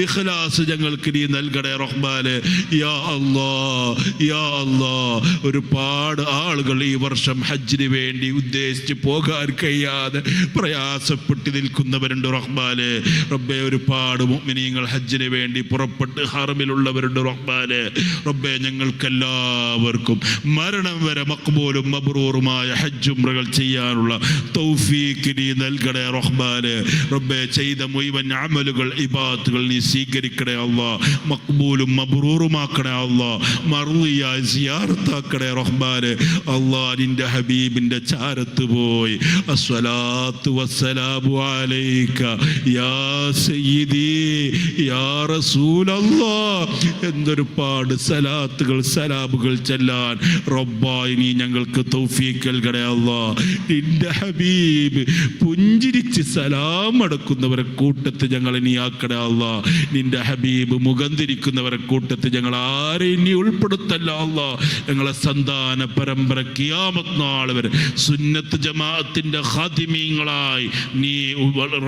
ഇഖ്ലാസ് ഞങ്ങൾക്ക് നീ നൽകണേ റഹ്മാനെ. യാ അല്ലാഹ് യാ അല്ലാഹ്, ഒരുപാട് ആളുകൾ ഈ വർഷം ഹജ്ജിന് വേണ്ടി ഉദ്ദേശിച്ച് പോകാൻ കഴിയാതെ പ്രയാസപ്പെട്ട് നിൽക്കുന്നവരുണ്ട് റഹ്മാനെ. റബ്ബേ, ഒരുപാട് മുഅ്മിനീങ്ങൾ ഹജ്ജിന് വേണ്ടി പുറപ്പെട്ട് ഹറമിലുള്ളവരുണ്ട് റഹ്മാനെ. റബ്ബേ, ഞങ്ങൾക്കെല്ലാവർക്കും മരണം വരെ മഖ്ബൂലും മബ്റൂറുമായ ഹജ്ജ് ഉംറകൾ ചെയ്യാനുള്ള തൗഫീഖ് നീ നൽകണേ റഹ്മാനെ. റബ്ബേ, ചെയ്ത മുഴുവൻ അമലുകൾ ഇബാദത്തുകൾ നീ സ്വീകരിക്കണേ അല്ലാഹ്. മഖ്ബൂലും മബ്റൂറുമാക്കണേ അല്ലാഹ്. മർദിയായ സിയാറത്താക്കണേ റഹ്മാനെ. അല്ലാഹ്, നിന്റെ ഹബീബിന്റെ ചാരത്ത് പോയി അസ്സലാത്തു വസ്സലാമു അലൈക യാ സയ്യിദി യാ റസൂലല്ലാഹ് എന്നൊരുപാട് സലാത്തുകൾ സലാമുകൾ ചെല്ലാൻ റബ്ബായി നീ ഞങ്ങൾക്ക് തൗഫീഖ് നൽകണേ അല്ലാഹ്. നിന്റെ ഹബീബ് പുഞ്ചിരിച്ച് സലാം അടക്കുന്നവരെ കൂട്ടത്ത് ഞങ്ങളെ നീ ആക്കണേ അല്ലാഹ്. നിന്റെ ഹബീബ് മുഖം തിരിക്കുന്നവരെ കൂട്ടത്ത് ഞങ്ങൾ ആരെയും നീ ഉൾപ്പെടുത്തല്ല അല്ലാഹ്. ഞങ്ങളെ സന്താന പരമ്പര ഖിയാമത്ത് നാൾ വരെ സുന്നത്ത് ജമാഅത്തിന്റെ ഖാദിമീങ്ങളായി നീ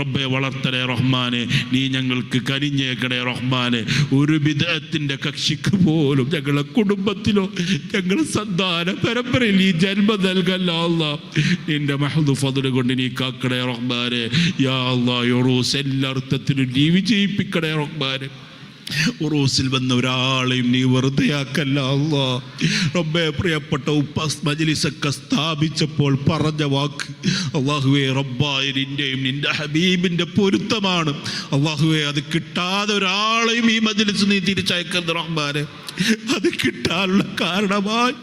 റബ്ബെ വളർത്തണേ റഹ്മാനെ. നീ ഞങ്ങൾക്ക് കനിഞ്ഞേക്കണേ റഹ്മാനെ. ഒരു ബിദ്അത്തിന്റെ കക്ഷിക്ക് പോലും ഞങ്ങളുടെ കുടുംബത്തിലോ ഞങ്ങളുടെ സന്താന പരമ്പരയിൽ ഈ ജന്മം നൽകല്ല അല്ലാഹ്. നിന്റെ മഹ്ദു ഫദ്ൽ കൊണ്ട് നീ കാക്കണേ റഹ്മാനെ. യാ അല്ലാഹ്, ഉറൂസ് എല്ലാ അർത്ഥത്തിലും നീ വിജയിപ്പിക്കണേ റഹ്മാനെ. ഉറൂസിൽ വന്ന ഒരാളെയും നീ വെറുതെയാക്കല്ല അല്ലാഹ്. റബ്ബേ, പ്രിയപ്പെട്ട ഉപ്പാസ് മജ്‌ലിസൊക്കെ സ്ഥാപിച്ചപ്പോൾ പറഞ്ഞ വാക്ക് അല്ലാഹുവേ, റബ്ബായ നിന്റെയും നിന്റെ ഹബീബിന്റെ പൊരുത്തമാണ് അല്ലാഹുവേ. അത് കിട്ടാതെ ഒരാളെയും ഈ മജ്‌ലിസ് നീ തിരിച്ചയക്കരുത് റഹ്മാനെ. അത് കിട്ടാനുള്ള കാരണമായി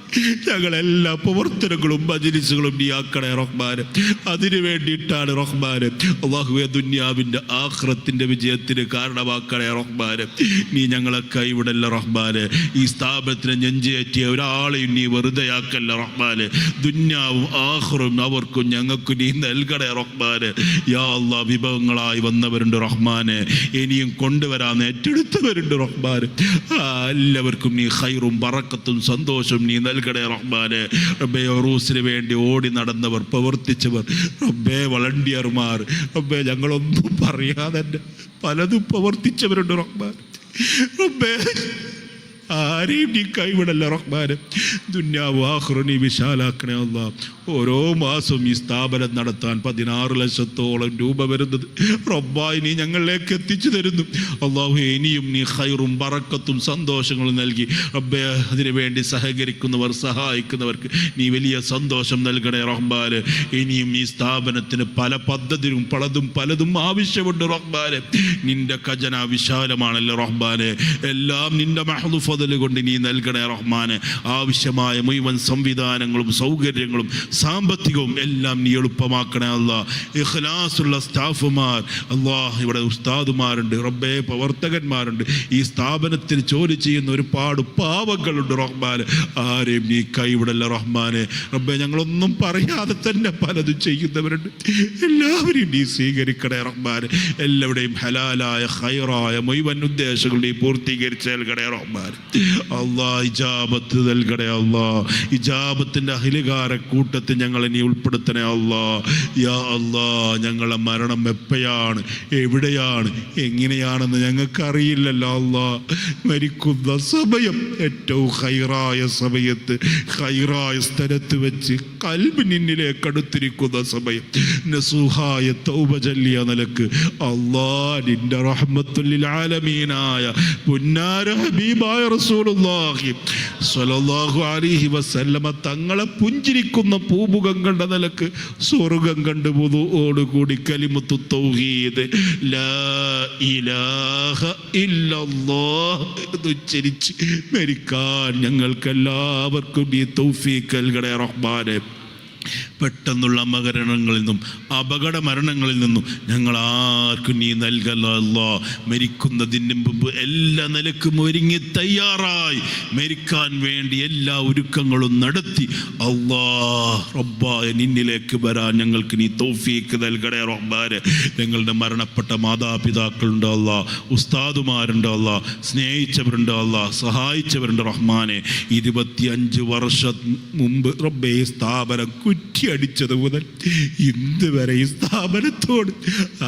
ഞങ്ങളെല്ലാ പ്രവർത്തനങ്ങളും മജ്‌ലിസുകളും നീ ആക്കണേ റഹ്മാനെ. അതിനു വേണ്ടിയിട്ടാണ് റഹ്മാനെ. അല്ലാഹുവേ, ദുനിയാവിന്റെ ആഖിറത്തിന്റെ വിജയത്തിന് കാരണമാക്കണേ റഹ്മാനെ. നീ ഞങ്ങളെ കൈവിടല്ല റഹ്മാനെ. ഈ സ്ഥാപനത്തിന് നെഞ്ചേറ്റിയ ഒരാളെയും നീ വെറുതെയാക്കല്ല റഹ്മാനെ. ദുനിയാവും ആഖിറും അവർക്കും ഞങ്ങൾക്കും നീ നൽകണേ റഹ്മാനെ. യാ അല്ലാഹ്, വിഭവങ്ങളായി വന്നവരുണ്ട് റഹ്മാനെ, ഇനിയും കൊണ്ടുവരാൻ ഏറ്റെടുത്തവരുണ്ട് റഹ്മാനെ. എല്ലാവർക്കും നീ ഖൈറും ബറക്കത്തും സന്തോഷവും നീ നൽകണേ റഹ്മാനെ. റബ്ബേ, ഉറൂസിന് വേണ്ടി ഓടി നടന്നവർ, പ്രവർത്തിച്ചവർ, റബ്ബേ വളണ്ടിയർമാർ, റബ്ബേ ഞങ്ങളൊന്നും പറയാതെ പലതും പ്രവർത്തിച്ചവരുണ്ട് റഹ്മാൻ. റബ്ബേ, ആരെയും നീ കൈവിടല്ല റഹ്മാനെ. ദുനിയാവ് ആഖിറ നീ വിശാലാക്കണേ അല്ലാഹ്. ഓരോ മാസവും ഈ സ്ഥാപനം നടത്താൻ 16 ലക്ഷത്തോളം രൂപ വരുന്നത് റബ്ബായി നീ ഞങ്ങളിലേക്ക് എത്തിച്ചു തരുന്നു അല്ലാഹു. ഇനിയും നീ ഖൈറും ബറക്കത്തും സന്തോഷങ്ങളും നൽകി റബ്ബേ, അതിനു വേണ്ടി സഹകരിക്കുന്നവർ സഹായിക്കുന്നവർക്ക് നീ വലിയ സന്തോഷം നൽകണേ റഹ്മാനെ. ഇനിയും ഈ സ്ഥാപനത്തിന് പല പദ്ധതിയും പലതും ആവശ്യമുണ്ട് റഹ്മാനെ. നിന്റെ ഖജന വിശാലമാണല്ലോ റഹ്മാനെ. എല്ലാം നിന്റെ മഹ്ദു ഫദ്ൽ ഫضൽ കൊണ്ട് നീ നൽകണേ റഹ്മാനെ. ആവശ്യമായ മുഴുവൻ സംവിധാനങ്ങളും സൗകര്യങ്ങളും സാമ്പത്തികവും എല്ലാം നീ എളുപ്പമാക്കണേ അല്ലാഹ്. ഇഖ്ലാസുള്ള സ്റ്റാഫുമാർ അല്ലാഹ്, ഇവിടെ ഉസ്താദുമാരുണ്ട് റബ്ബേ, പ്രവർത്തകന്മാരുണ്ട്, ഈ സ്ഥാപനത്തിൽ ജോലി ചെയ്യുന്ന ഒരുപാട് പാവങ്ങളുണ്ട് റഹ്മാനെ. ആരെയും നീ കൈവിടല്ല റഹ്മാനെ. റബ്ബേ, ഞങ്ങളൊന്നും പറയാതെ തന്നെ പലതും ചെയ്യുന്നവരുണ്ട്, എല്ലാവരെയും നീ സ്വീകരിക്കണേ റഹ്മാനെ. എല്ലാവരുടെയും ഹലാലായ ഖൈറായ മുഴുവൻ ഉദ്ദേശങ്ങൾ നീ പൂർത്തീകരിച്ച് നൽകണേ റഹ്മാനെ. അല്ലാഹ് ഇജാബത്ത് നൽകണേ അല്ലാഹ്. ഇജാബത്തിൻ്റെ അഹ്ലുകാരെ കൂട്ടത്തിൽ ഞങ്ങളെ നീ ഉൾപ്പെടുത്തണേ അല്ലാഹ്. യാ അല്ലാഹ്, ഞങ്ങളെ മരണം എപ്പോഴാണ്, എവിടെയാണ്, എങ്ങനെയാണെന്ന് ഞങ്ങൾക്കറിയില്ലല്ലോ അല്ലാഹ്. മരിക്കുന്ന സമയം ഏറ്റവും ഖൈറായ സമയത്ത് ഖൈറായ സ്ഥലത്ത് വെച്ച് ഖൽബ് നിന്നിലേക്ക് അടുത്തിരിക്കുന്ന സമയം നസൂഹായ തൗബ ചൊല്ലിയ നിലക്ക് അല്ലാഹ് നിന്റെ റഹ്മത്തുൽ ലിൽ ആലമീനായ പുന്നാര ഹബീബായ റസൂലുള്ളാഹി സ്വല്ലല്ലാഹു അലൈഹി വസല്ലമ തങ്ങളെ പുഞ്ചിരിക്കുന്ന പൂമുഖങ്ങളുടെ നിലക്ക് സ്വർഗം കണ്ട് വുദൂഓടുകൂടി കലിമത്തു തൗഹീദ് ലാ ഇലാഹ ഇല്ലല്ലാഹ് ഉച്ചരിച്ച് മരിക്കാൻ ഞങ്ങൾക്കെല്ലാവർക്കും നീ തൗഫീഖ് നൽകണേ റഹ്മാനെ. പെട്ടെന്നുള്ള മരണങ്ങളിൽ നിന്നും അപകട മരണങ്ങളിൽ നിന്നും ഞങ്ങൾ ആർക്കും നീ നൽകല്ല. മരിക്കുന്നതിന് മുമ്പ് എല്ലാ നിലക്കും ഒരുങ്ങി തയ്യാറായി മരിക്കാൻ വേണ്ടി എല്ലാ ഒരുക്കങ്ങളും നടത്തി അല്ലാഹ് റബ്ബായ നിന്നിലേക്ക് വരാൻ ഞങ്ങൾക്ക് നീ തൗഫീഖ് നൽകണേ റഹ്മാനെ. ഞങ്ങളുടെ മരണപ്പെട്ട മാതാപിതാക്കളുണ്ട് അല്ലാഹ്, ഉസ്താദുമാരുണ്ട് അല്ലാഹ്, സ്നേഹിച്ചവരുണ്ട് അല്ലാഹ്, സഹായിച്ചവരുണ്ട് റഹ്മാനെ. 25 വർഷം മുമ്പ് റബ്ബേ സ്ഥാപനം കുറ്റി അടിച്ചത് മുതൽ ഇന്ന് വരെ ഈ സ്ഥാപനത്തോട്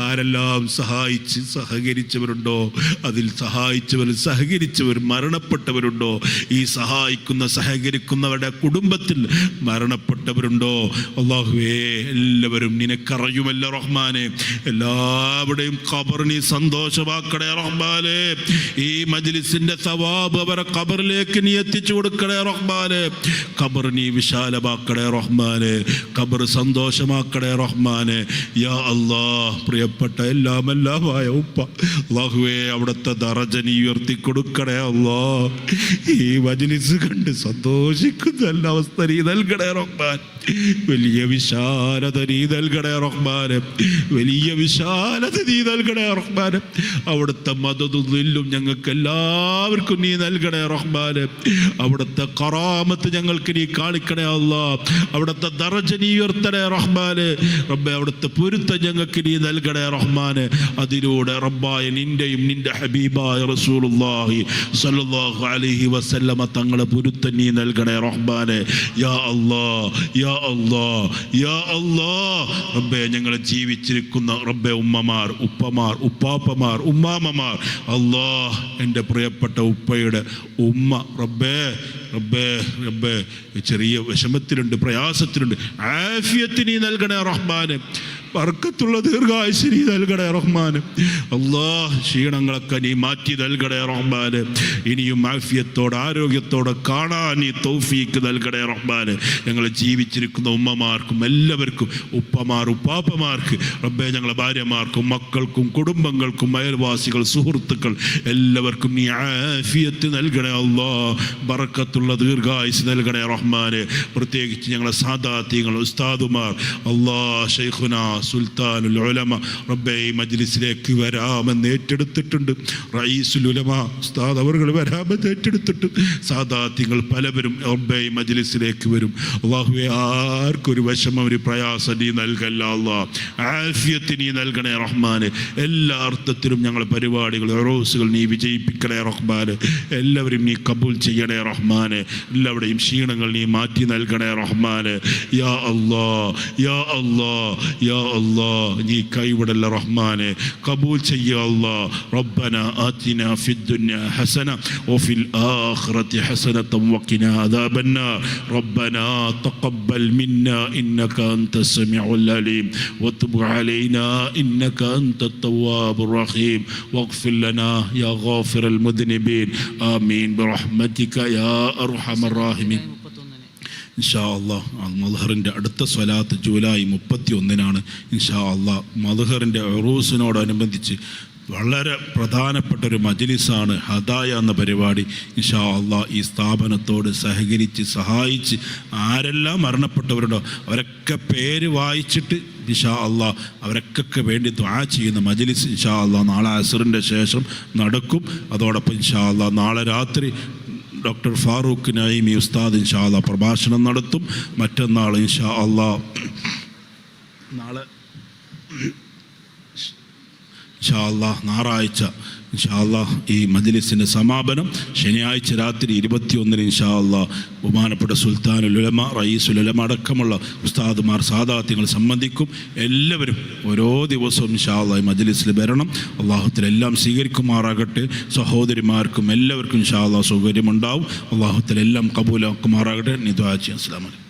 ആരെല്ലാം സഹകരിച്ചവരുണ്ടോ, അതിൽ സഹകരിച്ചവർ മരണപ്പെട്ടവരുണ്ടോ, ഈ സഹായിക്കുന്ന സഹകരിക്കുന്നവരുടെ കുടുംബത്തിൽ മരണപ്പെട്ടവരുണ്ടോ അല്ലാഹുവേ, എല്ലാവരും നിനക്കറിയുമല്ലോ റഹ്മാനെ. എല്ലാവരുടെയും ഖബർ നീ സന്തോഷമാക്കണേ റഹ്മാനെ. ഈ മജ്ലിസിന്റെ സവാബ് അവരെ ഖബറിലേക്ക് നീ എത്തിച്ചു കൊടുക്കണേ റഹ്മാനെ. ഖബർ നീ വിശാലമാക്കണേ റഹ്മാനെ. ഖബർ സന്തോഷമാക്കണേ റഹ്മാനെ. യാ അല്ലാഹ്, പ്രിയപ്പെട്ട എല്ലാമായ ഉപ്പ അല്ലാഹുവേ, അവിടുത്തെ ദറജ നീ ഉയർത്തി കൊടുക്കണേ അല്ലാഹ്. ഈ മജ്ലിസ് കണ്ട് സന്തോഷിക്കുന്ന എല്ലാ അവസ്ഥ നീ നൽകണേ റഹ്മാൻ. വലിയ വിശാലത നീ നൽകണേ റഹ്മാനെ. വലിയ വിശാലത നീ നൽകണേ റഹ്മാനെ. അവിടുത്തെ മദദുല്ലും ഞങ്ങൾക്ക് എല്ലാവർക്കും നീ നൽകണേ റഹ്മാനെ. അവിടുത്തെ കറാമത്ത് ഞങ്ങൾക്ക് നീ കാണിക്കണേ അല്ലാഹ്. അവിടുത്തെ ദറജ നീ ഉയർത്തണേ റഹ്മാനെ. റബ്ബേ, അവിടുത്തെ പൊരുത്തം ഞങ്ങൾക്ക് നീ നൽകണേ റഹ്മാനെ. അതിലൂടെ റബ്ബായ നിന്റെയും നിന്റെ ഹബീബായ റസൂലുള്ളാഹി സ്വല്ലല്ലാഹു അലൈഹി വസല്ലമ തങ്ങളെ പൊരുത്തം നീ നൽകണേ റഹ്മാനെ. യാ അല്ലാഹ്, യാ അല്ലാഹ്, യാ അല്ലാഹ്. റബ്ബേ, ഞങ്ങളെ ജീവിച്ചിരിക്കുന്ന റബ്ബേ ഉമ്മമാർ, ഉപ്പമാർ, ഉപ്പാപ്പമാർ, ഉമ്മാമ്മമാർ അല്ലാഹ്, എൻ്റെ പ്രിയപ്പെട്ട ഉപ്പയുടെ ഉമ്മ റബ്ബേ റബ്ബേ റബ്ബേ ചെറിയ വിഷമത്തിലുണ്ട്, പ്രയാസത്തിലുണ്ട്, ആഫിയത്ത് നീ നൽകണേ റഹ്മാനെ. ബർക്കത്തുള്ള ദീർഘായുസ്സ് നീ നൽകണേ റഹ്മാനെ. അല്ലാഹ്, ക്ഷീണങ്ങളൊക്കെ നീ മാറ്റി നൽകണേ റഹ്മാനെ. ഇനിയും ആഫിയത്തോടെ ആരോഗ്യത്തോടെ കാണാൻ നീ തൗഫീഖ് നൽകണേ റഹ്മാനെ. ഞങ്ങൾ ജീവിച്ചിരിക്കുന്ന ഉമ്മമാർക്കും എല്ലാവർക്കും, ഉപ്പമാർ, ഉപ്പാപ്പമാർക്ക് റബ്ബേ, ഞങ്ങളെ ഭാര്യമാർക്കും മക്കൾക്കും കുടുംബങ്ങൾക്കും അയൽവാസികൾ സുഹൃത്തുക്കൾ എല്ലാവർക്കും നീ ആഫിയത്ത് നൽകണേ അല്ലാഹ്. ബർക്കത്തുള്ള ദീർഘായുസ്സ് നൽകണേ റഹ്മാനെ. പ്രത്യേകിച്ച് ഞങ്ങളെ സാദാത്യങ്ങൾ, ഉസ്താദുമാർ അല്ലാഹ്, ശൈഖുനാ സുൽത്താനുൽ ഉലമ റബ്ബേ, ഈ മജ്ലിസിലേക്ക് വരാമെന്ന് ഏറ്റെടുത്തിട്ടുണ്ട്. റഈസുൽ ഉലമ ഉസ്താദ് അവർകൾ വരാമെന്ന് ഏറ്റെടുത്തിട്ടുണ്ട്. സാദാത്യങ്ങൾ പലവരും റബ്ബേ ഈ മജ്ലിസിലേക്ക് വരും. അല്ലാഹുവേ, ആർക്കൊരു വിഷമം ഒരു പ്രയാസം നീ നൽകല്ല അല്ലാഹ്. ആഫിയത്ത് നീ നൽകണേ റഹ്മാനെ. എല്ലാ അർത്ഥത്തിലും ഞങ്ങളുടെ പരിപാടികൾ, ഉറൂസുകൾ നീ വിജയിപ്പിക്കണേ റഹ്മാനെ. എല്ലാവരും നീ കബൂൽ ചെയ്യണേ റഹ്മാനെ. എല്ലാവരുടെയും ക്ഷീണങ്ങൾ നീ മാറ്റി നൽകണേ റഹ്മാനെ. യാ അല്ലാഹ്, യാ അല്ലാഹ്, യാ അല്ലാഹ്, നീ കൈവിടല്ല റഹ്മാനെ. കബൂൽ ചെയ്യ അല്ലാഹ്. റബ്ബന ആതിനാ ഫിദ്ദുനിയ ഹസന വഫിൽ ആഖിറതി ഹസനതൻ വഖിനാ അദാബന്നാർ. റബ്ബന തഖബ്ബൽ മിന്നാ ഇന്നക അൻതസ് സമീഉൽ അലീം വതുബ് അലൈനാ ഇന്നക അൻതത് തവ്വാബുർ റഹീം വഗ്ഫിർ ലനാ യാ ഗാഫിറൽ മുദ്നിബീൻ. ആമീൻ ബിറഹ്മതിക യാ അർഹമർ റഹീമീൻ. ഇൻഷാ അല്ലാഹ് മദ്ഹറിൻ്റെ അടുത്ത സ്വലാത്ത് ജൂലൈ 31-നാണ്. ഇൻഷാ അല്ലാഹ് മദ്ഹറിൻ്റെ ഉറൂസിനോടനുബന്ധിച്ച് വളരെ പ്രധാനപ്പെട്ടൊരു മജ്ലിസാണ് ഹദായ എന്ന പരിപാടി. ഇൻഷാ അല്ലാഹ് ഈ സ്ഥാപനത്തോട് സഹകരിച്ച് സഹായിച്ച് ആരെല്ലാം മരണപ്പെട്ടവരുണ്ടോ അവരൊക്കെ പേര് വായിച്ചിട്ട് ഇൻഷാ അല്ലാഹ് അവരൊക്കെ വേണ്ടി ദുആ ചെയ്യുന്ന മജ്ലിസ് ഇൻഷാ അല്ലാഹ് നാളെ അസ്റിൻ്റെ ശേഷം നടക്കും. അതോടൊപ്പം ഇൻഷാ അല്ലാഹ് നാളെ രാത്രി ഡോക്ടർ ഫാറൂഖ് നഈമി ഉസ്താദ് ഇൻഷാ അല്ലാഹ് പ്രഭാഷണം നടത്തും. മറ്റന്നാൾ ഇൻഷാ അല്ലാഹ് നാളെ ഇൻഷാ അല്ലാഹ് ഞായറാഴ്ച ഇൻഷാ അല്ലാഹ് ഈ മജ്ലിസിൻ്റെ സമാപനം ശനിയാഴ്ച രാത്രി 21-ന് ഇൻഷാ അല്ലാഹ് ബഹുമാനപ്പെട്ട സുൽത്താനുൽ ഉലമ റയീസുൽ ഉലമ അടക്കമുള്ള ഉസ്താദുമാർ സാദാത്യങ്ങൾ സംബന്ധിക്കും. എല്ലാവരും ഓരോ ദിവസവും ഇൻഷാ അല്ലാഹ് ഈ മജ്ലിസിൽ വരണം. അല്ലാഹുത്തആല എല്ലാം സ്വീകരിക്കുമാറാകട്ടെ. സഹോദരിമാർക്കും എല്ലാവർക്കും ഇൻഷാ അല്ലാഹ് സൗകര്യമുണ്ടാവും. അല്ലാഹുത്തആല എല്ലാം കബൂലാക്കുമാറാകട്ടെ. ദുആ ചെയ്യാം. അസ്സലാമു അലൈക്കും.